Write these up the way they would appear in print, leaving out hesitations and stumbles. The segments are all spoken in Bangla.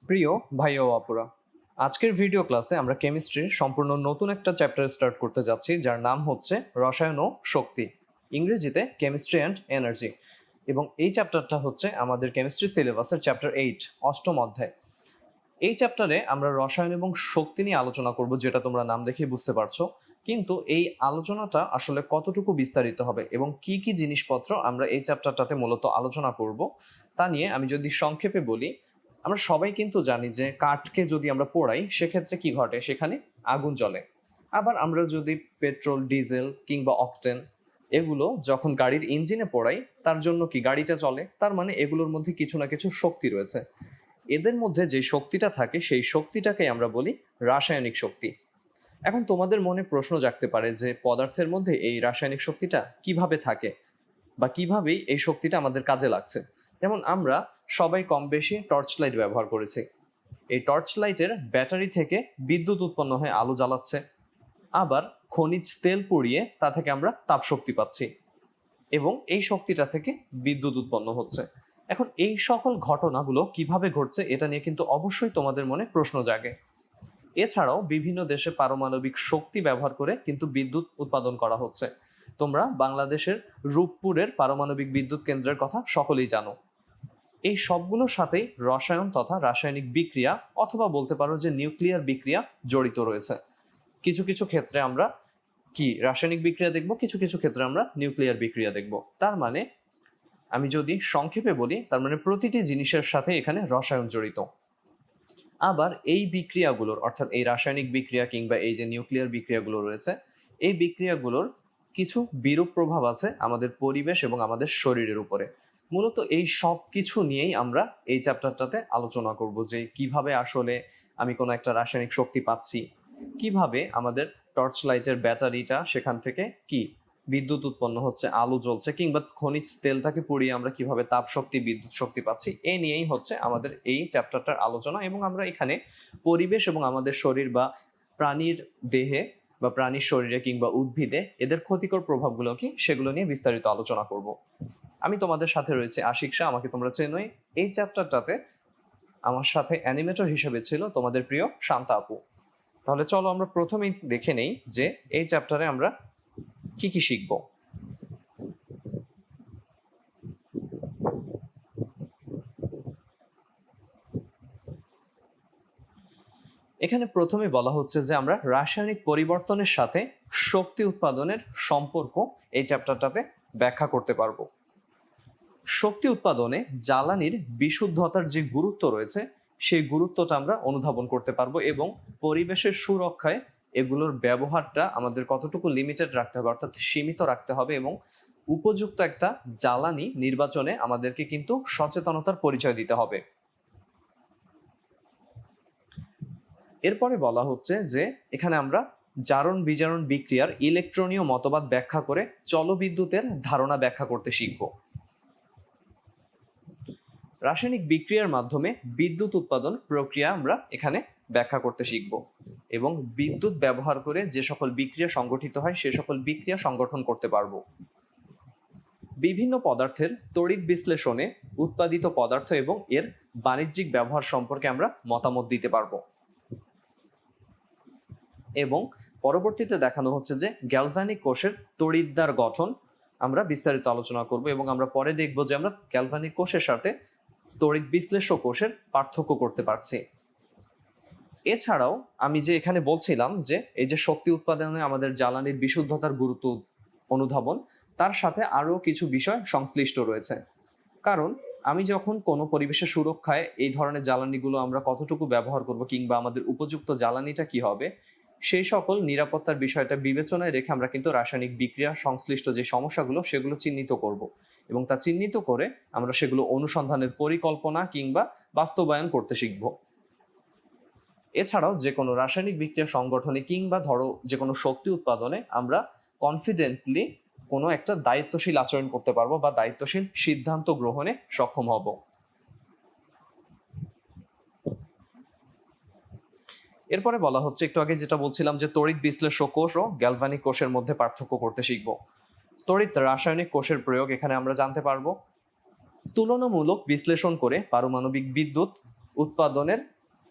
প্রিয় ভাই ও আপুরা, আজকের ভিডিও ক্লাসে আমরা কেমিস্ট্রির সম্পূর্ণ নতুন একটা চ্যাপ্টার স্টার্ট করতে যাচ্ছি, যার নাম হচ্ছে রসায়ন ও শক্তি, ইংরেজিতে কেমিস্ট্রি অ্যান্ড এনার্জি। এবং এই চ্যাপ্টারটা হচ্ছে আমাদের কেমিস্ট্রি সিলেবাসের চ্যাপ্টার 8, অষ্টম অধ্যায়। এই চ্যাপ্টারে আমরা রসায়ন এবং শক্তি নিয়ে আলোচনা করব, যেটা তোমরা নাম দেখেই বুঝতে পারছো। কিন্তু এই আলোচনাটা আসলে কতটুকু বিস্তারিত হবে এবং কি কি জিনিসপত্র আমরা এই চ্যাপ্টারটাতে মূলত আলোচনা করব তা নিয়ে আমি যদি সংক্ষেপে বলি, আমরা সবাই কিন্তু জানি যে কাঠকে যদি আমরা পোড়াই সেক্ষেত্রে কি ঘটে, সেখানে আগুন জ্বলে। আবার আমরা যদি পেট্রোল, ডিজেল কিংবা অকটেন এগুলো যখন গাড়ির ইঞ্জিনে পোড়াই, তার জন্য কি গাড়িটা চলে। তার মানে এগুলোর মধ্যে কিছু না কিছু শক্তি রয়েছে। এদের মধ্যে যে শক্তিটা থাকে সেই শক্তিটাকে আমরা বলি রাসায়নিক শক্তি। এখন তোমাদের মনে প্রশ্ন জাগতে পারে যে পদার্থের মধ্যে এই রাসায়নিক শক্তিটা কিভাবে থাকে বা কিভাবেই এই শক্তিটা আমাদের কাজে লাগছে। যেমন আমরা সবাই কম বেশি টর্চ লাইট ব্যবহার করেছি। এই টর্চ লাইটের ব্যাটারি থেকে বিদ্যুৎ উৎপন্ন হয়ে আলো জ্বালাচ্ছে। আবার খনিজ তেল পুড়িয়ে তা থেকে আমরা তাপশক্তি পাচ্ছি এবং এই শক্তিটা থেকে বিদ্যুৎ উৎপন্ন হচ্ছে। এখন এই সকল ঘটনাগুলো কিভাবে ঘটছে এটা নিয়ে কিন্তু অবশ্যই তোমাদের মনে প্রশ্ন জাগে। এছাড়াও বিভিন্ন দেশে পারমাণবিক শক্তি ব্যবহার করে কিন্তু বিদ্যুৎ উৎপাদন করা হচ্ছে। তোমরা বাংলাদেশের রূপপুরের পারমাণবিক বিদ্যুৎ কেন্দ্রের কথা সকলেই জানো। এই সবগুলোর সাথেই রসায়ন তথা রাসায়নিক বিক্রিয়া অথবা বলতে পারো যে নিউক্লিয়ার বিক্রিয়া জড়িত রয়েছে। কিছু কিছু ক্ষেত্রে আমরা কি রাসায়নিক বিক্রিয়া দেখব, কিছু কিছু ক্ষেত্রে আমরা নিউক্লিয়ার বিক্রিয়া দেখব। তার মানে আমি যদি সংক্ষেপে বলি, তার মানে প্রতিটি জিনিসের সাথে এখানে রসায়ন জড়িত। আবার এই বিক্রিয়াগুলোর অর্থাৎ এই রাসায়নিক বিক্রিয়া কিংবা এই যে নিউক্লিয়ার বিক্রিয়াগুলো রয়েছে, এই বিক্রিয়াগুলোর কিছু বিরূপ প্রভাব আছে আমাদের পরিবেশ এবং আমাদের শরীরের উপরে। মূলত এই সব কিছু নিয়েই আমরা এই চ্যাপ্টারটাতে আলোচনা করব, যে কিভাবে আসলে আমি কোনো একটা রাসায়নিক শক্তি পাচ্ছি, কিভাবে আমাদের টর্চ লাইটের ব্যাটারিটা সেখান থেকে কি বিদ্যুৎ উৎপন্ন হচ্ছে, আলো জ্বলছে, কিংবা খনিজ তেলটাকে পুড়িয়ে আমরা কিভাবে তাপ শক্তি, বিদ্যুৎ শক্তি পাচ্ছি। এই নিয়েই হচ্ছে আমাদের এই চ্যাপ্টারটার আলোচনা। এবং আমরা এখানে পরিবেশ এবং আমাদের শরীর বা প্রাণীর দেহে বা প্রাণীর শরীরে কিংবা উদ্ভিদে এদের ক্ষতিকর প্রভাবগুলো কি সেগুলো নিয়ে বিস্তারিত আলোচনা করব। আমি তোমাদের সাথে রয়েছে আশিক শাহ, আমাকে তোমরা চেনোই। এই চ্যাপ্টারটাতে আমার সাথে অ্যানিমেটর হিসেবে ছিল তোমাদের প্রিয় শান্তা আপু। তাহলে চলো আমরা প্রথমেই দেখে নেই যে এই চ্যাপ্টারে আমরা কি কি শিখব। এখানে প্রথমে বলা হচ্ছে যে আমরা রাসায়নিক পরিবর্তনের সাথে শক্তি উৎপাদনের সম্পর্ক এই চ্যাপ্টারটাতে ব্যাখ্যা করতে পারবো। শক্তি উৎপাদনে জ্বালানির বিশুদ্ধতার যে গুরুত্ব রয়েছে সেই গুরুত্বটা আমরা অনুধাবন করতে পারবো এবং পরিবেশের সুরক্ষায় এগুলোর ব্যবহারটা আমাদের কতটুকু লিমিটেড রাখতে হবে, অর্থাৎ সীমিত রাখতে হবে। এবং উপযুক্ত একটা জ্বালানি নির্বাচনে আমাদেরকে কিন্তু সচেতনতার পরিচয় দিতে হবে। এরপরে বলা হচ্ছে যে এখানে আমরা জারণ বিজারণ বিক্রিয়ার ইলেকট্রনীয় মতবাদ ব্যাখ্যা করে চলবিদ্যুতের ধারণা ব্যাখ্যা করতে শিখব। রাসায়নিক বিক্রিয়ার মাধ্যমে বিদ্যুৎ উৎপাদন প্রক্রিয়া আমরা এখানে ব্যাখ্যা করতে শিখব এবং বিদ্যুৎ ব্যবহার করে যে সকল বিক্রিয়া সংগঠিত হয় সে সকল বিক্রিয়া সংগঠন করতে পারব। বিভিন্ন পদার্থের তড়িৎ বিশ্লেষণে উৎপাদিত পদার্থ এবং এর বাণিজ্যিক ব্যবহার সম্পর্কে আমরা মতামত দিতে পারবো। এবং পরবর্তীতে দেখানো হচ্ছে যে গ্যালভানিক কোষের তড়িৎদ্বার গঠন আমরা বিস্তারিত আলোচনা করব এবং আমরা পরে দেখব যে আমরা গ্যালভানিক কোষের সাথে তড়িৎ বিশ্লেষ্য কোষের পার্থক্য করতে পারছি। এছাড়াও আমি যে এখানে বলছিলাম যে এই যে শক্তি উৎপাদনে আমাদের জ্বালানির বিশুদ্ধতার গুরুত্ব অনুধাবন, তার সাথে আরও কিছু বিষয় সংশ্লিষ্ট রয়েছে। কারণ আমি যখন কোনো পরিবেশের সুরক্ষায় এই ধরনের জ্বালানিগুলো আমরা কতটুকু ব্যবহার করব কিংবা আমাদের উপযুক্ত জ্বালানিটা কি হবে, সেই সকল নিরাপত্তার বিষয়টা বিবেচনায় রেখে আমরা কিন্তু রাসায়নিক বিক্রিয়া সংশ্লিষ্ট যে সমস্যাগুলো সেগুলো চিহ্নিত করব এবং তা চিহ্নিত করে আমরা সেগুলো অনুসন্ধানের পরিকল্পনা কিংবা বাস্তবায়ন করতে শিখব। এছাড়াও যে কোনো রাসায়নিক বিক্রিয়া সংগঠনে কিংবা ধরো যে কোনো শক্তি উৎপাদনে আমরা কনফিডেন্টলি কোনো একটা দায়িত্বশীল আচরণ করতে পারবো বা দায়িত্বশীল সিদ্ধান্ত গ্রহণে সক্ষম হব। এরপরে বলা হচ্ছে একটু আগে যেটা বলছিলাম যে তড়িৎ বিশ্লেষ্য কোষ ও গ্যালভানিক কোষের মধ্যে পার্থক্য করতে শিখব। তড়িৎ রাসায়নিক কোষের প্রয়োগ এখানে আমরা জানতে পারবো। তুলনামূলক বিশ্লেষণ করে পারমাণবিক বিদ্যুৎ উৎপাদনের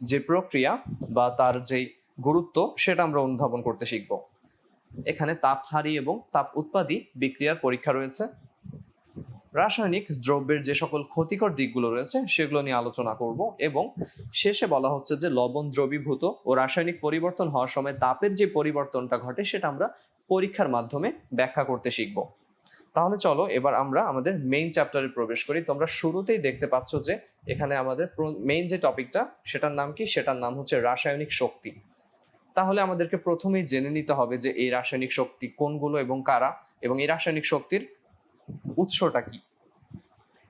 যে প্রক্রিয়া বা তার যে গুরুত্ব সেটা আমরা অনুধাবন করতে শিখব। এখানে তাপহারী এবং তাপ উৎপাদী বিক্রিয়ার পরীক্ষা রয়েছে। রাসায়নিক দ্রব্যের যে সকল ক্ষতিকর দিকগুলো রয়েছে সেগুলো নিয়ে আলোচনা করব, এবং শেষে বলা হচ্ছে যে লবণ দ্রবীভূত ও রাসায়নিক পরিবর্তন হওয়ার সময় তাপের যে পরিবর্তনটা ঘটে সেটা আমরা পরীক্ষার মাধ্যমে ব্যাখ্যা করতে শিখব। তাহলে চলো এবার আমরা আমাদের মেইন চ্যাপ্টারে প্রবেশ করি। তোমরা শুরুতেই দেখতে পাচ্ছ যে এখানে আমাদের মেইন যে টপিকটা সেটার নাম কি, সেটার নাম হচ্ছে রাসায়নিক শক্তি। তাহলে আমাদেরকে প্রথমেই জেনে নিতে হবে যে এই রাসায়নিক শক্তি কোনগুলো এবং কারা, এবং এই রাসায়নিক শক্তির উৎসটা কি।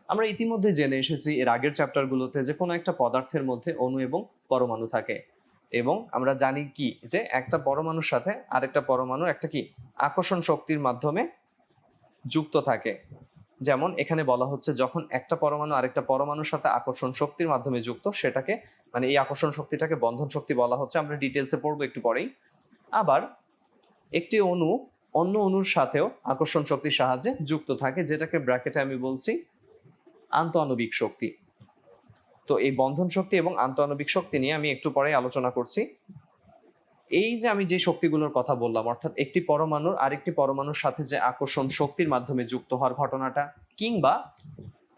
আমরা ইতিমধ্যে জেনে এসেছি এর আগের চ্যাপ্টারগুলোতে যে কোনো একটা পদার্থের মধ্যে অণু এবং পরমাণু থাকে, এবং আমরা জানি কি যে একটা পরমাণুর সাথে আরেকটা পরমাণু একটা কি আকর্ষণ শক্তির মাধ্যমে যুক্ত থাকে। যেমন এখানে বলা হচ্ছে যখন একটা পরমাণু আরেকটা পরমাণুর সাথে আকর্ষণ শক্তির মাধ্যমে যুক্ত, সেটাকে মানে এই আকর্ষণ শক্তিটাকে বন্ধন শক্তি বলা হচ্ছে। আমরা ডিটেলসে পড়বো একটু পরেই। আবার একটি অণু অন্য অণুর সাথেও আকর্ষণ শক্তির সাহায্যে যুক্ত থাকে, যেটাকে ব্র্যাকেটে আমি বলছি আন্তঃআণবিক শক্তি। তো এই বন্ধন শক্তি এবং আন্তঃআণবিক শক্তি নিয়ে আমি একটু পরে আলোচনা করছি। এই যে আমি যে শক্তিগুলোর কথা বললাম, অর্থাৎ একটি পরমাণুর আরেকটি পরমাণুর সাথে যে আকর্ষণ শক্তির মাধ্যমে যুক্ত হওয়ার ঘটনাটা, কিংবা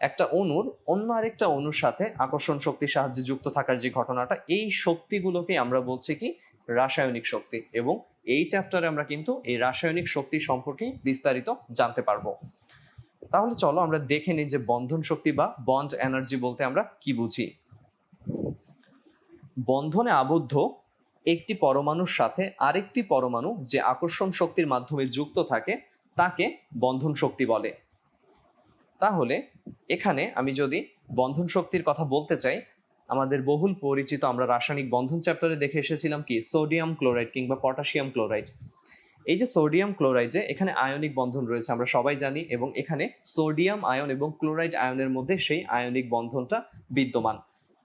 একটা অণুর অন্য আরেকটা অণুর সাথে আকর্ষণ শক্তির সাহায্যে যুক্ত থাকার যে ঘটনাটা, এই শক্তিগুলোকে আমরা বলছি কি রাসায়নিক শক্তি। এবং এই চ্যাপ্টারে আমরা কিন্তু এই রাসায়নিক শক্তি সম্পর্কে বিস্তারিত জানতে পারবো। তাহলে চলো আমরা দেখে নিই যে বন্ধন শক্তি বা বন্ড এনার্জি বলতে আমরা কি বুঝি। বন্ধনে আবদ্ধ একটি পরমাণুর সাথে আরেকটি পরমাণু যে আকর্ষণ শক্তির মাধ্যমে যুক্ত থাকে তাকে বন্ধন শক্তি বলে। তাহলে এখানে আমি যদি বন্ধন শক্তির কথা বলতে চাই, আমাদের বহুল পরিচিত আমরা রাসায়নিক বন্ধন চ্যাপ্টারে দেখে এসেছিলাম কি সোডিয়াম ক্লোরাইড কিংবা পটাশিয়াম ক্লোরাইড। এই যে সোডিয়াম ক্লোরাইডে এখানে আয়নিক বন্ধন রয়েছে আমরা সবাই জানি, এবং এখানে সোডিয়াম আয়ন এবং ক্লোরাইড আয়নের মধ্যে সেই আয়নিক বন্ধনটা বিদ্যমান।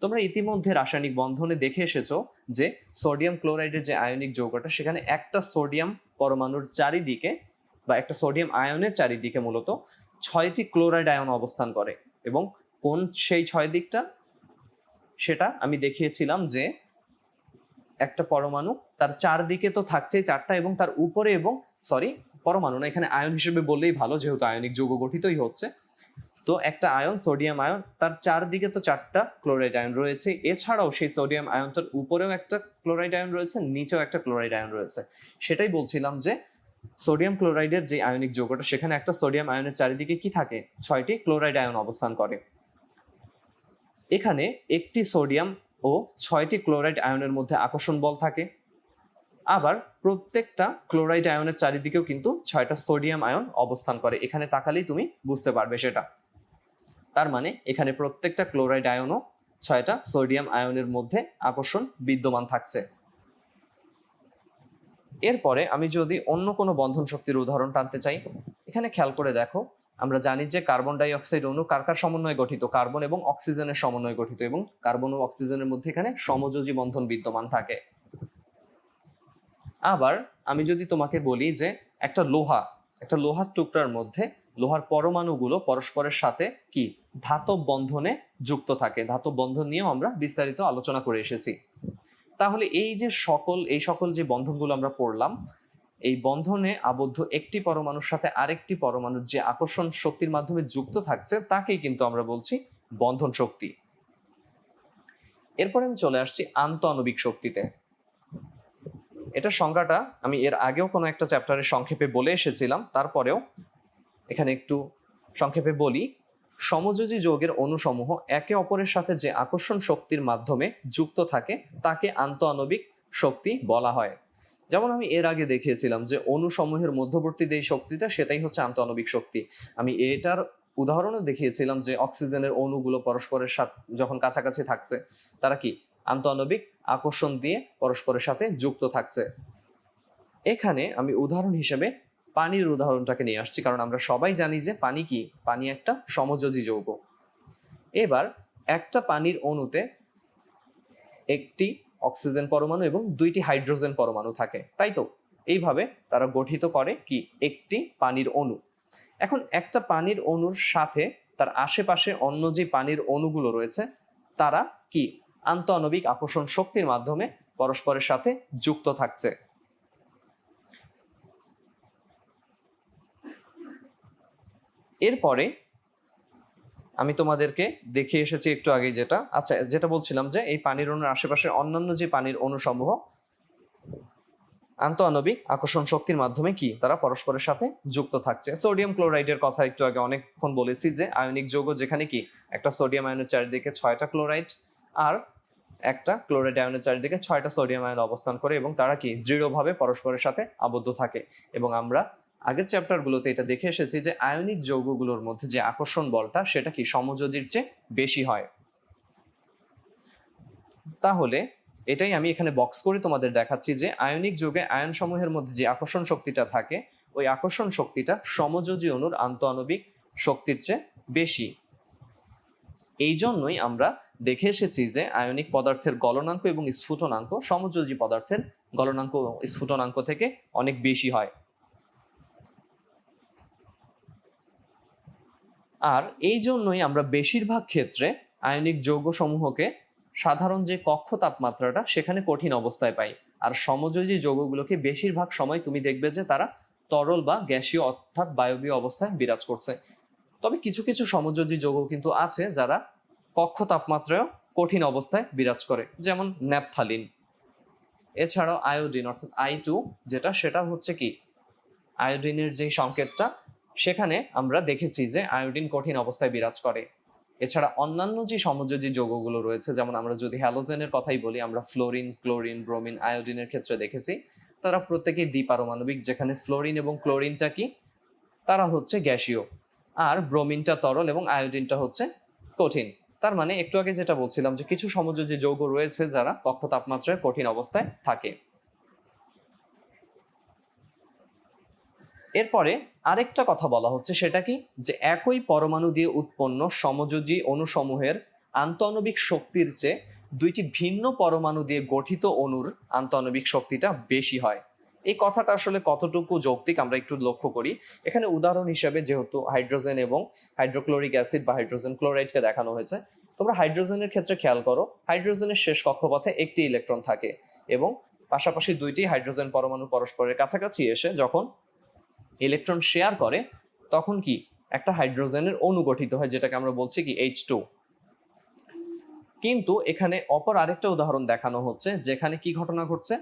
তোমরা ইতিমধ্যে রাসায়নিক বন্ধনে দেখে এসেছো যে সোডিয়াম ক্লোরাইডের যে আয়নিক যৌগটা, সেখানে একটা সোডিয়াম পরমাণুর চারিদিকে বা একটা সোডিয়াম আয়নের চারিদিকে মূলত 6টি ক্লোরাইড আয়ন অবস্থান করে। এবং কোন সেই 6 দিকটা সেটা আমি দেখিয়েছিলাম যে একটা পরমাণু তার চারদিকে তো থাকছেই 4টা, এবং তার উপরে এবং পরমাণু না, এখানে আয়ন হিসেবে বললেই ভালো যেহেতু আয়নিক যৌগ গঠিতই হচ্ছে। তো একটা আয়ন সোডিয়াম আয়ন, তার চারদিকে তো 4টা ক্লোরাইড আয়ন রয়েছে। এছাড়াও সেই সোডিয়াম আয়নটার উপরেও একটা ক্লোরাইড আয়ন রয়েছে, নিচেও একটা ক্লোরাইড আয়ন রয়েছে। সেটাই বলছিলাম যে সোডিয়াম ক্লোরাইডের যে আয়নিক যৌগটা, সেখানে একটা সোডিয়াম আয়নের চারিদিকে কি থাকে, 6টি ক্লোরাইড আয়ন অবস্থান করে। এখানে একটি সোডিয়াম ও 6টি ক্লোরাইড আয়নের মধ্যে আকর্ষণ বল থাকে। আবার প্রত্যেকটা ক্লোরাইড আয়নের চারিদিকেও কিন্তু 6টা সোডিয়াম আয়ন অবস্থান করে। এখানে তাকালেই তুমি বুঝতে পারবে সেটা। তার মানে এখানে প্রত্যেকটা ক্লোরাইড আয়নও 6টা সোডিয়াম আয়নের মধ্যে আকর্ষণ বিদ্যমান থাকছে। এরপরে আমি যদি অন্য কোনো বন্ধন শক্তির উদাহরণ টানতে চাই, এখানে খেয়াল করে দেখো, আমরা জানি যে কার্বন ডাই অক্সাইড অণু কার কার সমন্বয়ে গঠিত, কার্বন এবং অক্সিজেনের সমন্বয়ে গঠিত, এবং কার্বন ও অক্সিজেনের মধ্যে এখানে সমযোজী বন্ধন বিদ্যমান থাকে। আবার আমি যদি তোমাকে বলি যে একটা লোহার টুকরার মধ্যে লোহার পরমাণুগুলো পরস্পরের সাথে কি ধাতব বন্ধনে যুক্ত থাকে, ধাতব বন্ধন নিয়েও আমরা বিস্তারিত আলোচনা করে এসেছি। তাহলে এই সকল যে বন্ধনগুলো আমরা পড়লাম, এই বন্ধনে আবদ্ধ একটি পরমাণুর সাথে আরেকটি পরমাণুর যে আকর্ষণ শক্তির মাধ্যমে যুক্ত থাকছে তাকেই কিন্তু আমরা বলছি বন্ধন শক্তি। এরপরে আমি চলে আসছি আন্তঃআণবিক শক্তিতে। এটা সংজ্ঞাটা আমি এর আগেও কোনো একটা চ্যাপ্টারে সংক্ষেপে বলে এসেছিলাম, তারপরেও এখানে একটু সংক্ষেপে বলি। সমযোজী যৌগের অণুসমূহ একে অপরের সাথে যে আকর্ষণ শক্তির মাধ্যমে যুক্ত থাকে তাকে আন্তঃআণবিক শক্তি বলা হয়। যেমন আমি এর আগে দেখিয়েছিলাম যে অণুসমূহের মধ্যবর্তী যে শক্তিটা, সেটাই হচ্ছে আন্তঃআণবিক শক্তি। আমি এটার উদাহরণও দেখিয়েছিলাম যে অক্সিজেনের অণুগুলো পরস্পরের সাথে যখন কাছাকাছি থাকছে, তারা কি আন্তঃআণবিক আকর্ষণ দিয়ে পরস্পরের সাথে যুক্ত থাকছে। এখানে আমি উদাহরণ হিসেবে পানির উদাহরণটাকে নিয়ে আসছি, কারণ আমরা সবাই জানি যে পানি একটা সমযোজী যৌগ। এবার একটা পানির অণুতে একটি অক্সিজেন পরমাণু এবং 2টি হাইড্রোজেন পরমাণু থাকে, তাই তো? এইভাবে তারা গঠিত করে কি একটি পানির অণু। এখন একটা পানির অণুর সাথে তার আশেপাশে অন্য যে পানির অণুগুলো রয়েছে, তারা কি আন্তঃআণবিক আকর্ষণ শক্তির মাধ্যমে পরস্পরের সাথে যুক্ত থাকছে। এরপরে আমি তোমাদেরকে দেখিয়ে এসেছি একটু আগে যেটা বলছিলাম যে এই পানির অণুর আশেপাশে অন্যান্য যে পানির অণুসমূহ আন্তঃআণবিক আকর্ষণ শক্তির মাধ্যমে কি তারা পরস্পরের সাথে যুক্ত থাকছে। সোডিয়াম ক্লোরাইডের কথা একটু আগে অনেকক্ষণ বলেছি যে আয়নিক যৌগ যেখানে কি একটা সোডিয়াম আয়নের চারিদিকে 6টা ক্লোরাইড আর একটা ক্লোরাইড আয়নের চারিদিকে 6টা সোডিয়াম আয়ন অবস্থান করে এবং তারা কি দৃঢ়ভাবে পরস্পরের সাথে আবদ্ধ থাকে। এবং আমরা আগের চ্যাপ্টারগুলোতে এটা দেখে এসেছি যে আয়নিক যৌগগুলোর মধ্যে যে আকর্ষণ বলটা সেটা কি সমযোজীর চেয়ে বেশি হয়। তাহলে এটাই আমি এখানে বক্স করে তোমাদের দেখাচ্ছি যে আয়নিক যৌগে আয়ন সমূহের মধ্যে যে আকর্ষণ শক্তিটা থাকে ওই আকর্ষণ শক্তিটা সমযোজী অণুর আন্তঃআণবিক শক্তির চেয়ে বেশি। এই জন্যই আমরা দেখে এসেছি যে আয়নিক পদার্থের গলনাঙ্ক এবং স্ফুটনাঙ্ক সমযোজী পদার্থের গলনাঙ্ক স্ফুটনাঙ্ক থেকে অনেক বেশি হয়। আর এই জন্যই আমরা বেশিরভাগ ক্ষেত্রে আয়নিক যৌগ সমূহকে সাধারণ যে কক্ষ তাপমাত্রাটা সেখানে কঠিন অবস্থায় পাই, আর সমযোজী যৌগগুলোকে বেশিরভাগ সময় তুমি দেখবে যে তারা তরল বা গ্যাসীয় অর্থাৎ বায়বীয় অবস্থায় বিরাজ করছে। তবে কিছু কিছু সমযোজী যৌগ কিন্তু আছে যারা কক্ষ তাপমাত্রায়ও কঠিন অবস্থায় বিরাজ করে, যেমন ন্যাপথালিন। এছাড়াও আয়োডিন অর্থাৎ I2 সেটা হচ্ছে কি আয়োডিনের যে সংকেতটা সেখানে আমরা দেখেছি যে আয়োডিন কঠিন অবস্থায় বিরাজ করে। এছাড়া অন্যান্য যে সমযোজী যৌগগুলো রয়েছে, যেমন আমরা যদি হ্যালোজেনের কথাই বলি, আমরা ফ্লোরিন, ক্লোরিন, ব্রোমিন, আয়োডিনের ক্ষেত্রে দেখেছি তারা প্রত্যেকেই দ্বিপারমাণবিক, যেখানে ফ্লোরিন এবং ক্লোরিনটা কি তারা হচ্ছে গ্যাসীয় আর ব্রোমিনটা তরল এবং আয়োডিনটা হচ্ছে কঠিন। তার মানে একটু আগে যেটা বলছিলাম যে কিছু সমযোজী যৌগ রয়েছে যারা কক্ষ তাপমাত্রায় কঠিন অবস্থায় থাকে। এরপরে আরেকটা কথা বলা হচ্ছে, সেটা কি যে একই পরমাণু দিয়ে উৎপন্ন সমযোজী অণুসমূহের আন্তঃআণবিক শক্তির চেয়ে দুইটি ভিন্ন পরমাণু দিয়ে গঠিত অণুর আন্তঃআণবিক শক্তিটা বেশি হয়। এই কথাটা আসলে কতটুকু যৌক্তিক আমরা একটু লক্ষ্য করি। এখানে উদাহরণ হিসেবে যেহেতু হাইড্রোজেন এবং হাইড্রোক্লোরিক অ্যাসিড বা হাইড্রোজেন ক্লোরাইডকে দেখানো হয়েছে, তোমরা হাইড্রোজেনের ক্ষেত্রে খেয়াল করো, হাইড্রোজেনের শেষ কক্ষপথে একটি ইলেকট্রন থাকে এবং পাশাপাশি দুইটি হাইড্রোজেন পরমাণু পরস্পরের কাছাকাছি এসে যখন ইলেকট্রন শেয়ার করে তখন কি একটা হাইড্রোজেনের অণু গঠিত হয়, যেটাকে আমরা বলছি কি H2। কিন্তু এখানে অপর আরেকটা উদাহরণ দেখানো হচ্ছে যেখানে কি ঘটনা ঘটছে,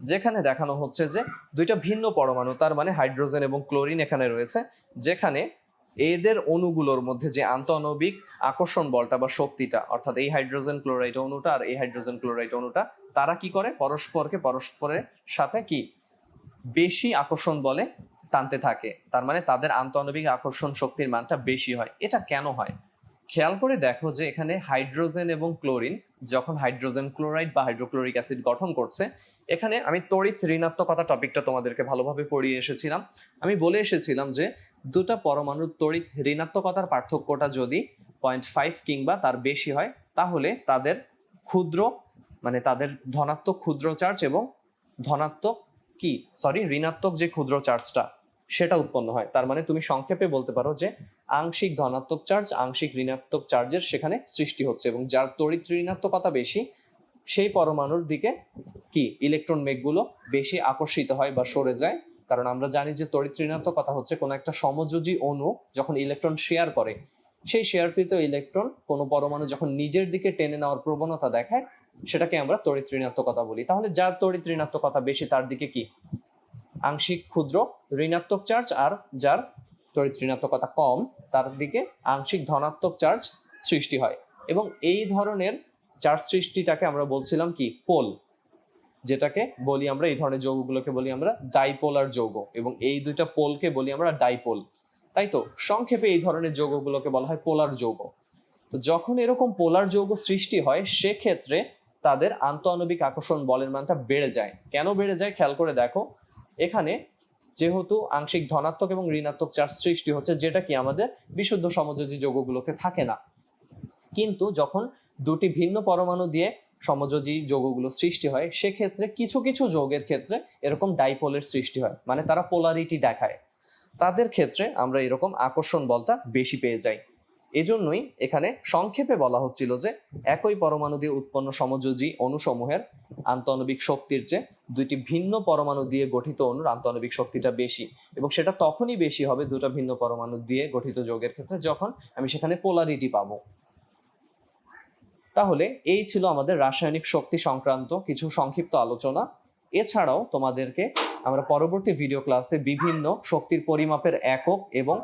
যেখানে দেখানো হচ্ছে যে দুইটা ভিন্ন পরমাণু, তার মানে হাইড্রোজেন এবং ক্লোরিন এখানে রয়েছে, যেখানে এদের অণুগুলোর মধ্যে যে আন্তঃআণবিক আকর্ষণ বলটা বা শক্তিটা, অর্থাৎ এই হাইড্রোজেন ক্লোরাইড অণুটা আর এই হাইড্রোজেন ক্লোরাইড অণুটা তারা কি করে পরস্পরের সাথে কি বেশি আকর্ষণ বলে টানতে থাকে। তার মানে তাদের আন্তঃআণবিক আকর্ষণ শক্তির মানটা বেশি হয়। এটা কেন হয় খেয়াল করে দেখো যে এখানে হাইড্রোজেন এবং ক্লোরিন যখন হাইড্রোজেন ক্লোরাইড বা হাইড্রোক্লোরিক অ্যাসিড গঠন করছে, এখানে আমি তড়িৎ ঋণাত্মকতা টপিকটা তোমাদেরকে ভালোভাবে পড়িয়ে এসেছিলাম। আমি বলে এসেছিলাম যে দুটা পরমাণুর তড়িৎ ঋণাত্মকতার পার্থক্যটা যদি 0.5 কিংবা তার বেশি হয় তাহলে তাদের তাদের ধনাত্মক ক্ষুদ্র চার্জ এবং ঋণাত্মক যে ক্ষুদ্র চার্জটা সেটা উৎপন্ন হয়। তার মানে তুমি সংক্ষেপে বলতে পারো যে আংশিক ধনাত্মক চার্জ আংশিক ঋণাত্মক চার্জের সেখানে সৃষ্টি হচ্ছে, এবং যার তড়িৎ ঋণাত্মকতা বেশি সেই পরমাণুর দিকে কি ইলেকট্রন মেঘগুলো বেশি আকর্ষিত হয় বা সরে যায়। কারণ আমরা জানি যে তড়িৎ ঋণাত্মকতা হচ্ছে কোনো একটা সমযোজী অণু যখন ইলেকট্রন শেয়ার করে, সেই শেয়ারকৃত ইলেকট্রন কোনো পরমাণু যখন নিজের দিকে টেনে নেওয়ার প্রবণতা দেখায় সেটাকে আমরা তড়িৎ ঋণাত্মকতা বলি। তাহলে যার তড়িৎ ঋণাত্মকতা বেশি তার দিকে কি আংশিক ক্ষুদ্র ঋণাত্মক চার্জ, আর যার তড়িৎ ঋণাত্মকতা কম তার দিকে আংশিক ধনাত্মক চার্জ সৃষ্টি হয়। এবং এই ধরনের চার্জ সৃষ্টিটাকে আমরা বলছিলাম কি পোল, যেটাকে বলি আমরা এই ধরনের যৌগগুলোকে বলি আমরা ডাইপোলার যৌগ, এবং এই দুইটা পোলকে বলি আমরা ডাইপোল। তাই তো সংক্ষেপে এই ধরনের যৌগগুলোকে বলা হয় পোলার যৌগ। তো যখন এরকম পোলার যৌগ সৃষ্টি হয় সেক্ষেত্রে তাদের আন্তঃআণবিক আকর্ষণ বলের মানটা বেড়ে যায়। কেন বেড়ে যায় খেয়াল করে দেখো, এখানে যেহেতু আংশিক ধনাত্মক এবং ঋণাত্মক চার্জ সৃষ্টি হচ্ছে, যেটা কি আমাদের বিশুদ্ধ সমযোজী যৌগগুলোতে থাকে না। কিন্তু যখন দুটি ভিন্ন পরমাণু দিয়ে সমযোজী যৌগগুলো সৃষ্টি হয় সেক্ষেত্রে কিছু কিছু যৌগের ক্ষেত্রে এরকম ডাইপোলের সৃষ্টি হয়, মানে তারা পোলারিটি দেখায়। তাদের ক্ষেত্রে আমরা এরকম আকর্ষণ বলটা বেশি পেয়ে যাই। এজন্যই এখানে সংক্ষেপে বলা হচ্ছিল যে একই পরমাণু দিয়ে উৎপন্ন সমযোজী অণুসমূহের আন্তঃআণবিক শক্তির চেয়ে দুইটি ভিন্ন পরমাণু দিয়ে গঠিত অণুর আন্তঃআণবিক শক্তিটা বেশি, এবং সেটা তখনই বেশি হবে দুটো ভিন্ন পরমাণু দিয়ে গঠিত যৌগের ক্ষেত্রে যখন আমি সেখানে পোলারিটি পাবো। তাহলে এই ছিল আমাদের রাসায়নিক শক্তি সংক্রান্ত কিছু সংক্ষিপ্ত আলোচনা। এছাড়াও তোমাদেরকে আমরা পরবর্তী ভিডিও ক্লাসে বিভিন্ন শক্তির পরিমাপের একক এবং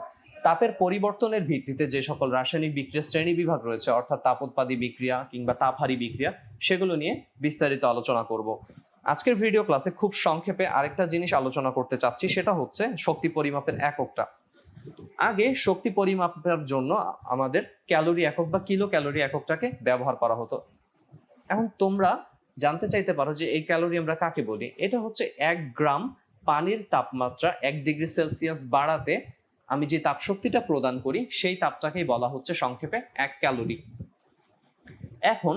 তাপের পরিবর্তনের ভিত্তিতে যে সকল রাসায়নিক বিক্রিয়ার শ্রেণী বিভাগ রয়েছে, অর্থাৎ তাপোৎপাদী বিক্রিয়া কিংবা তাপহারী বিক্রিয়া, সেগুলো নিয়ে বিস্তারিত আলোচনা করব। আজকের ভিডিও ক্লাসে খুব সংক্ষেপে আরেকটা জিনিস আলোচনা করতে চাচ্ছি, সেটা হচ্ছে শক্তি পরিমাপের এককটা। আগে শক্তি পরিমাপের জন্য আমাদের ক্যালোরি একক বা কিলো ক্যালোরি এককটাকে ব্যবহার করা হতো। এখন তোমরা জানতে চাইতে পারো যে এই ক্যালোরি আমরা কাকে বলি। এটা হচ্ছে 1 গ্রাম পানির তাপমাত্রা 1 ডিগ্রি সেলসিয়াস বাড়াতে আমি যে তাপশক্তিটা প্রদান করি সেই তাপটাকেই বলা হচ্ছে সংক্ষেপে 1 ক্যালোরি। এখন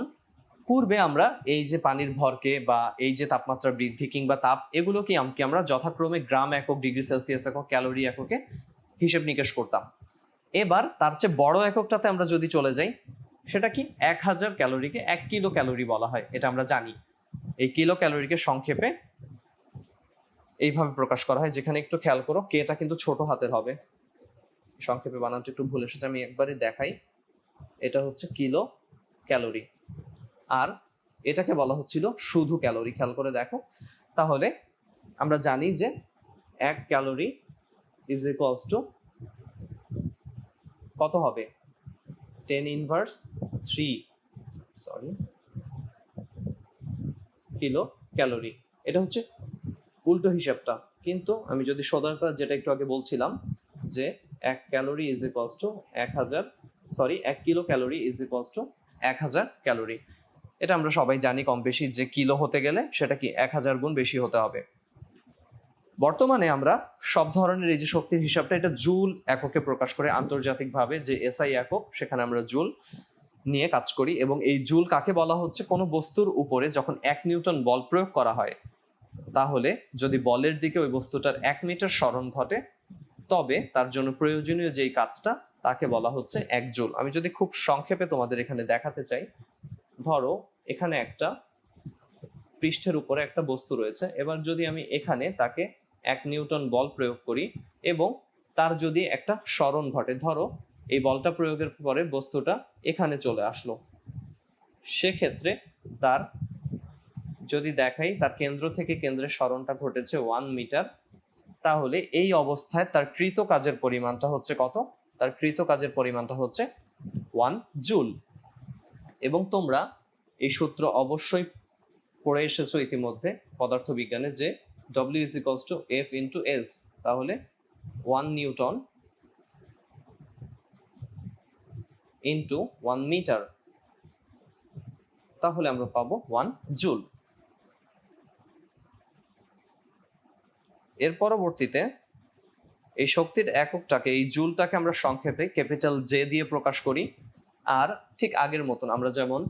পূর্বে আমরা এই যে পানির ভরকে বা এই যে তাপমাত্রা বৃদ্ধি কিংবা তাপ, এগুলোকে আমরা যথাক্রমে গ্রাম একক, ডিগ্রি সেলসিয়াস একক, ক্যালোরি এককে হিসেব নিকেশ করতাম। এবার তার চেয়ে বড় এককটাতে আমরা যদি চলে যাই, সেটা কি 1000 ক্যালোরিকে 1 কিলো ক্যালোরি বলা হয়, এটা আমরা জানি। এই কিলো ক্যালোরিকে সংক্ষেপে এইভাবে প্রকাশ করা হয়, যেখানে একটু খেয়াল করো কেটা কিন্তু ছোট হাতের হবে, সংক্ষেপে বানানটা একটু ভুল এসেছে, আমি একবারই দেখাই। এটা হচ্ছে কিলো ক্যালোরি, আর এটাকে বলা হচ্ছিল শুধু ক্যালোরি। খেয়াল করে দেখো, তাহলে আমরা জানি যে 1 ক্যালোরি ইজ ইকুয়ালস টু কত হবে, 10⁻³ কিলো ক্যালোরি। এটা হচ্ছে উল্টো হিসাবটা, কিন্তু আমি যদি সোজাটা যেটা একটু আগে বলছিলাম যে 1 calorie is equals to 1 kilo calorie is equals to 1000 calorie. এটা আমরা সবাই জানি কম বেশি, যে কিলো হতে গেলে সেটা কি 1000 গুণ বেশি হতে হবে। বর্তমানে আমরা সব ধরনের এই যে শক্তির হিসাবটা, এটা জুল এককে প্রকাশ করে। আন্তর্জাতিকভাবে যে এসআই একক, সেখানে আমরা জুল নিয়ে কাজ করি। এবং এই জুল কাকে বলা হচ্ছে, কোনো বস্তুর উপরে যখন 1 নিউটন বল প্রয়োগ করা হয়, তাহলে যদি বলের দিকে ওই বস্তুটার 1 মিটার সরণ ঘটে, তবে তার জন্য প্রয়োজনীয় যেই কাজটা তাকে বলা হচ্ছে 1 জুল। আমি যদি খুব সংক্ষেপে তোমাদের এখানে দেখাতে চাই, ধরো এখানে একটা পৃষ্ঠের উপরে একটা বস্তু রয়েছে। এবার যদি আমি এখানে তাকে 1 নিউটন বল প্রয়োগ করি এবং তার যদি একটা সরণ ঘটে, ধরো এই বলটা প্রয়োগের পরে বস্তুটা এখানে চলে আসলো, সেক্ষেত্রে তার যদি দেখাই তার কেন্দ্র থেকে কেন্দ্রের সরণটা ঘটেছে 1 মিটার, তাহলে এই অবস্থায় তার কৃত কাজের পরিমাণটা হচ্ছে কত, তার কৃত কাজের পরিমাণটা হচ্ছে 1 জুল। এবং তোমরা এই সূত্র অবশ্যই পড়ে এসেছো ইতিমধ্যে পদার্থবিজ্ঞানে, যে W is equals to F into S, তাহলে 1 নিউটন ইন্টু 1 মিটার, তাহলে আমরা পাবো 1 জুল। এর পরবর্তীতে এই শক্তির এককটাকে, এই জুলটাকে আমরা সংক্ষেপে ক্যাপিটাল জে দিয়ে প্রকাশ করি। আর ঠিক আগের মতন আমরা যেমন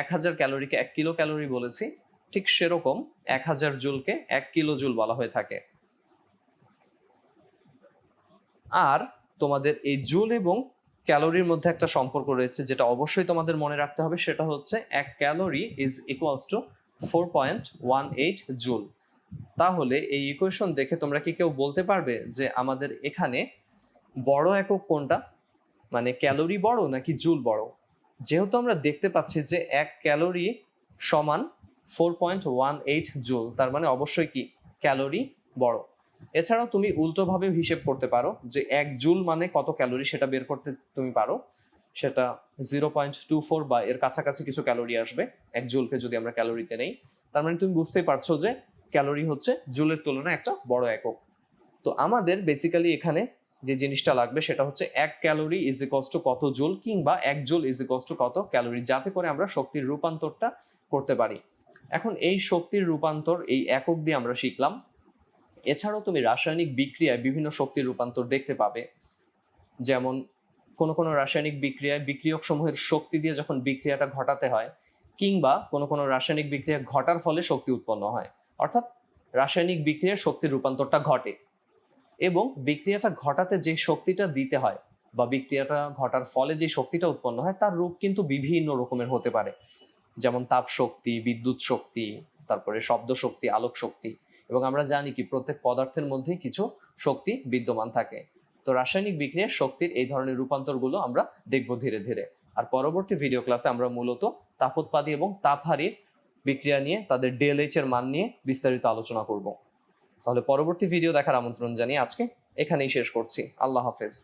1000 ক্যালোরিকে 1 কিলো ক্যালোরি বলেছি, ঠিক সেরকম 1000 জুলকে 1 কিলো জুল বলা হয়ে থাকে। আর তোমাদের এই জুল এবং ক্যালোরির মধ্যে একটা সম্পর্ক রয়েছে, যেটা অবশ্যই তোমাদের মনে রাখতে হবে, সেটা হচ্ছে 1 calorie is equals to 4.18 joule. তাহলে এই ইকুয়েশন দেখে তোমরা কি কেউ বলতে পারবে যে আমাদের এখানে বড় একক কোনটা, মানে ক্যালোরি বড় নাকি জুল বড়? যেহেতু আমরা দেখতে পাচ্ছি যে 1 ক্যালোরি সমান 4.18 জুল, তার মানে অবশ্যই কি ক্যালোরি বড়। এছাড়াও তুমি উল্টোভাবে হিসেব করতে পারো, যে 1 জুল মানে কত ক্যালোরি সেটা বের করতে তুমি পারো, সেটা 0.24 বা এর কাছাকাছি কিছু ক্যালোরি আসবে 1 জুলকে যদি আমরা ক্যালোরিতে নেই। তার মানে তুমি বুঝতেই পারছো যে ক্যালোরি হচ্ছে জুলের তুলনায় একটা বড় একক। তো আমাদের বেসিক্যালি এখানে যে জিনিসটা লাগবে সেটা হচ্ছে 1 ক্যালোরি ইজ ইকুয়ালস টু কত জুল, কিংবা 1 জুল ইজ ইকুয়ালস টু কত ক্যালোরি, যাতে করে আমরা শক্তির রূপান্তরটা করতে পারি। এখন এই শক্তির রূপান্তর এই একক দিয়ে আমরা শিখলাম। এছাড়াও তুমি রাসায়নিক বিক্রিয়ায় বিভিন্ন শক্তির রূপান্তর দেখতে পাবে, যেমন কোনো রাসায়নিক বিক্রিয়ায় বিক্রিয়ক সমূহের শক্তি দিয়ে যখন বিক্রিয়াটা ঘটাতে হয়, কিংবা কোনো রাসায়নিক বিক্রিয়া ঘটার ফলে শক্তি উৎপন্ন হয়, অর্থাৎ রাসায়নিক বিক্রিয়ায় শক্তির রূপান্তরটা ঘটে। এবং বিক্রিয়াটা ঘটাতে যে শক্তিটা দিতে হয় বা বিক্রিয়াটা ঘটার ফলে যে শক্তিটা উৎপন্ন হয় তার রূপ কিন্তু বিভিন্ন রকমের হতে পারে, যেমন তাপ শক্তি, বিদ্যুৎ শক্তি, তারপরে শব্দ শক্তি, আলোক শক্তি। এবং আমরা জানি কি প্রত্যেক পদার্থের মধ্যেই কিছু শক্তি বিদ্যমান থাকে। তো রাসায়নিক বিক্রিয়ার শক্তির এই ধরনের রূপান্তরগুলো আমরা দেখব ধীরে ধীরে। আর পরবর্তী ভিডিও ক্লাসে আমরা মূলত তাপোৎপাদী এবং তাপহারীর বিক্রিয়া নিয়ে, তাদের ডেলএইচ এর মান নিয়ে বিস্তারিত আলোচনা করব। তাহলে পরবর্তী ভিডিও দেখার আমন্ত্রণ জানিয়ে আজকে এখানেই শেষ করছি। আল্লাহ হাফেজ।